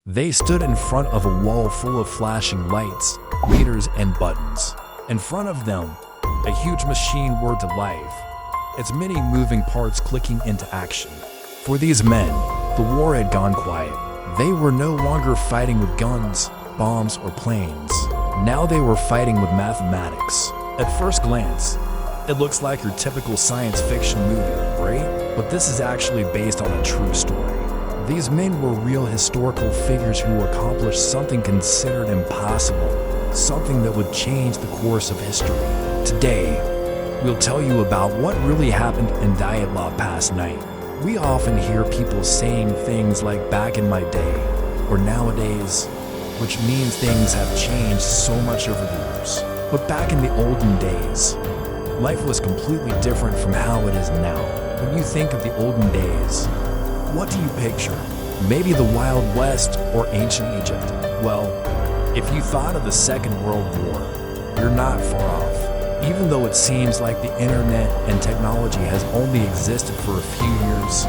They stood in front of a wall full of flashing lights, meters, and buttons. In front of them, a huge machine whirred to life, its many moving parts clicking into action. For these men, the war had gone quiet. They were no longer fighting with guns, bombs, or planes. Now they were fighting with mathematics. At first glance, it looks like your typical science fiction movie, right? But this is actually based on a true story. These men were real historical figures who accomplished something considered impossible, something that would change the course of history. Today, we'll tell you about what really happened in Dyatlov Pass night. We often hear people saying things like back in my day, or nowadays, which means things have changed so much over the years. But back in the olden days, life was completely different from how it is now. When you think of the olden days, what do you picture? Maybe the Wild West or ancient Egypt? Well, if you thought of the Second World War, you're not far off. Even though it seems like the internet and technology has only existed for a few years,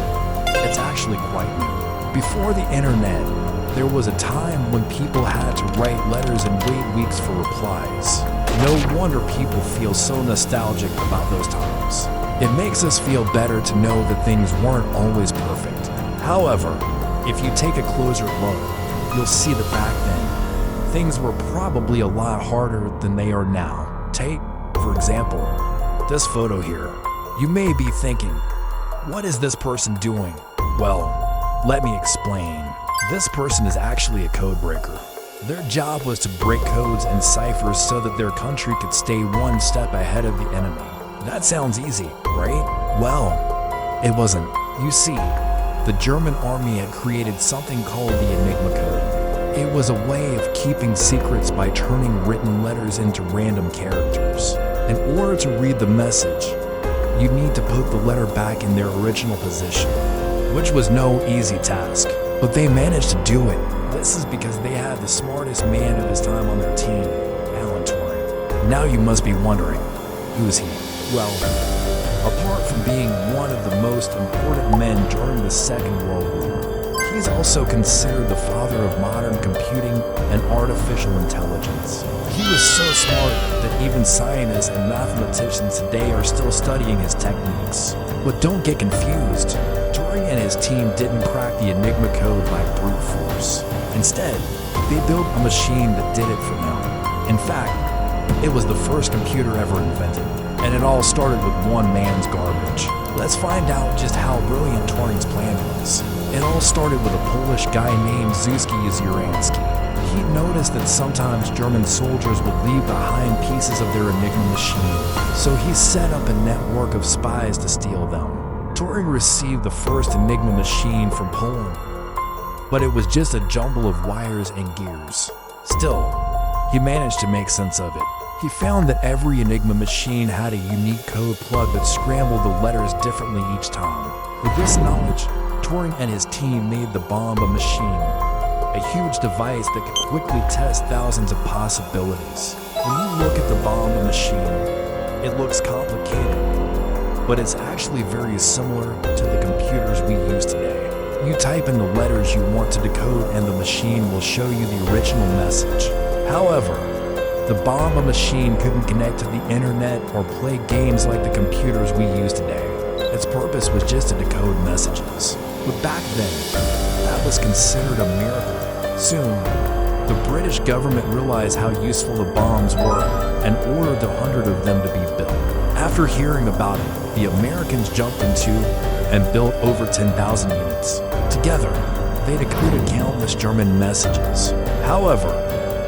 it's actually quite new. Before the internet, there was a time when people had to write letters and wait weeks for replies. No wonder people feel so nostalgic about those times. It makes us feel better to know that things weren't always perfect. However, if you take a closer look, you'll see that back then, things were probably a lot harder than they are now. Take, for example, this photo here. You may be thinking, what is this person doing? Well, let me explain. This person is actually a code breaker. Their job was to break codes and ciphers so that their country could stay one step ahead of the enemy. That sounds easy, right? Well, it wasn't. You see, the German army had created something called the Enigma Code. It was a way of keeping secrets by turning written letters into random characters. In order to read the message, you need to put the letter back in their original position, which was no easy task. But they managed to do it. This is because they had the smartest man of his time on their team, Alan Turing. Now you must be wondering, who's he? Well, apart from being one of the most important men during the Second World War, he's also considered the father of modern computing and artificial intelligence. He was so smart that even scientists and mathematicians today are still studying his techniques. But don't get confused. Turing and his team didn't crack the Enigma code by brute force. Instead, they built a machine that did it for them. In fact, it was the first computer ever invented. And it all started with one man's garbage. Let's find out just how brilliant Turing's plan was. It all started with a Polish guy named Zuski Zuransky. He noticed that sometimes German soldiers would leave behind pieces of their Enigma machine, so he set up a network of spies to steal them. Turing received the first Enigma machine from Poland, but it was just a jumble of wires and gears. Still, he managed to make sense of it. He found that every Enigma machine had a unique code plug that scrambled the letters differently each time. With this knowledge, Turing and his team made the bomb a machine, a huge device that could quickly test thousands of possibilities. When you look at the bomb machine, it looks complicated, but it's actually very similar to the computers we use today. You type in the letters you want to decode and the machine will show you the original message. However, the bomb machine couldn't connect to the internet or play games like the computers we use today. Its purpose was just to decode messages. But back then, that was considered a miracle. Soon, the British government realized how useful the bombs were and ordered 100 of them to be built. After hearing about it, the Americans jumped into and built over 10,000 units. Together, they decoded countless German messages. However,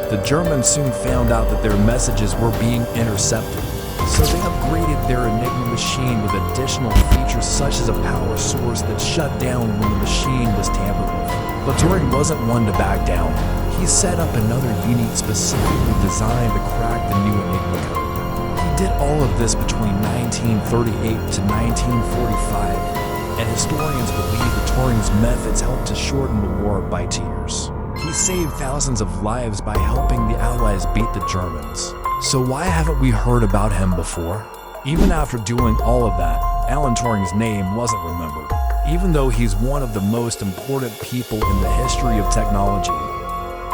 the Germans soon found out that their messages were being intercepted, so they upgraded their Enigma machine with additional features such as a power source that shut down when the machine was tampered with. But Turing wasn't one to back down. He set up another unit specifically designed to crack the new Enigma code. He did all of this between 1938 to 1945, and historians believe that Turing's methods helped to shorten the war by 2 years. He saved thousands of lives by helping the Allies beat the Germans. So why haven't we heard about him before? Even after doing all of that, Alan Turing's name wasn't remembered. Even though he's one of the most important people in the history of technology,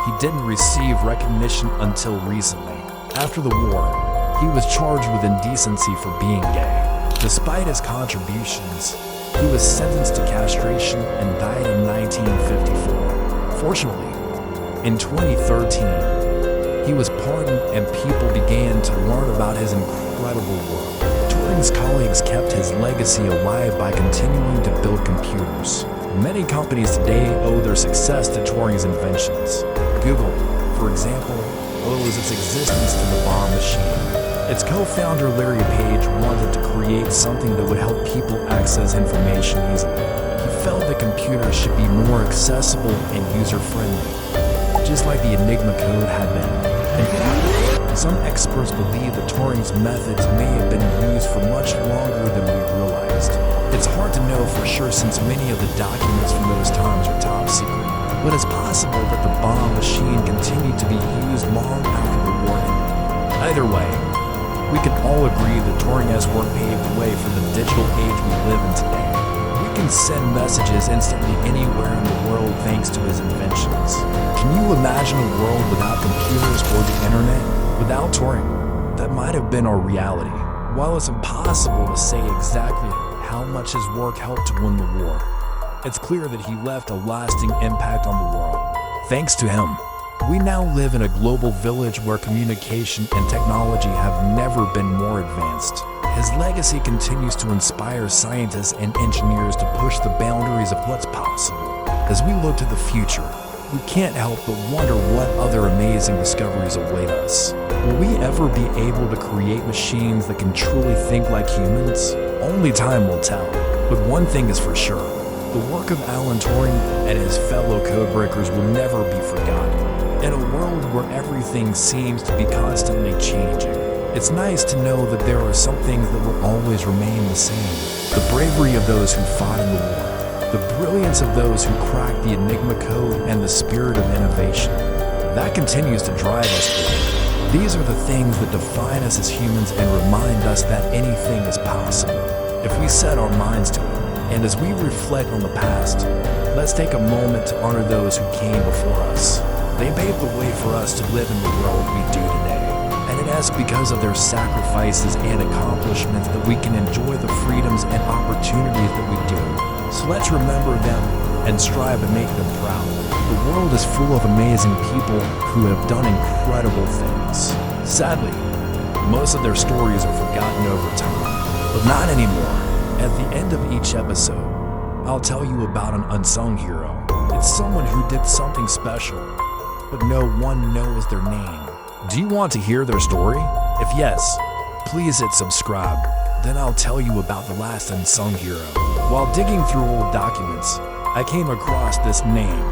he didn't receive recognition until recently. After the war, he was charged with indecency for being gay. Despite his contributions, he was sentenced to castration and died in 1954. Fortunately, in 2013, he was pardoned and people began to learn about his incredible work. Turing's colleagues kept his legacy alive by continuing to build computers. Many companies today owe their success to Turing's inventions. Google, for example, owes its existence to the bomb machine. Its co-founder Larry Page wanted to create something that would help people access information easily. He felt that computers should be more accessible and user-friendly, just like the Enigma code had been. In fact, some experts believe that Turing's methods may have been used for much longer than we realized. It's hard to know for sure since many of the documents from those times are top secret, but it's possible that the bomb machine continued to be used long after the war ended. Either way, we can all agree that Turing's work paved the way for the digital age we live in today. We can send messages instantly anywhere in the world thanks to his inventions. Can you imagine a world without computers or the internet? Without Turing, that might have been our reality. While it's impossible to say exactly how much his work helped to win the war, it's clear that he left a lasting impact on the world. Thanks to him, we now live in a global village where communication and technology have never been more advanced. His legacy continues to inspire scientists and engineers to push the boundaries of what's possible. As we look to the future, we can't help but wonder what other amazing discoveries await us. Will we ever be able to create machines that can truly think like humans? Only time will tell. But one thing is for sure, the work of Alan Turing and his fellow codebreakers will never be forgotten. In a world where everything seems to be constantly changing, it's nice to know that there are some things that will always remain the same. The bravery of those who fought in the war, the brilliance of those who cracked the Enigma code, and the spirit of innovation. That continues to drive us forward. These are the things that define us as humans and remind us that anything is possible if we set our minds to it. And as we reflect on the past, let's take a moment to honor those who came before us. They paved the way for us to live in the world we do today. And it is because of their sacrifices and accomplishments that we can enjoy the freedoms and opportunities that we do. So let's remember them and strive to make them proud. The world is full of amazing people who have done incredible things. Sadly, most of their stories are forgotten over time, but not anymore. At the end of each episode, I'll tell you about an unsung hero. It's someone who did something special, but no one knows their name. Do you want to hear their story? If yes, please hit subscribe. Then I'll tell you about the last unsung hero. While digging through old documents, I came across this name,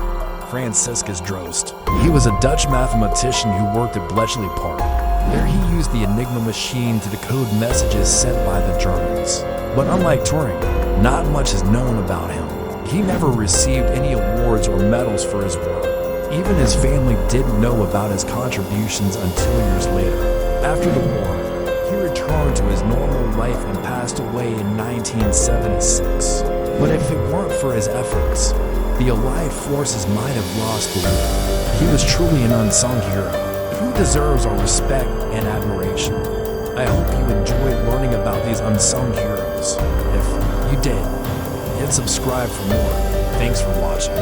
Franciscus Drost. He was a Dutch mathematician who worked at Bletchley Park. There he used the Enigma machine to decode messages sent by the Germans. But unlike Turing, not much is known about him. He never received any awards or medals for his work. Even his family didn't know about his contributions until years later. After the war, he returned to his normal life and passed away in 1976. But if it weren't for his efforts, the Allied forces might have lost the war. He was truly an unsung hero who deserves our respect and admiration. I hope you enjoyed learning about these unsung heroes. If you did, hit subscribe for more. Thanks for watching.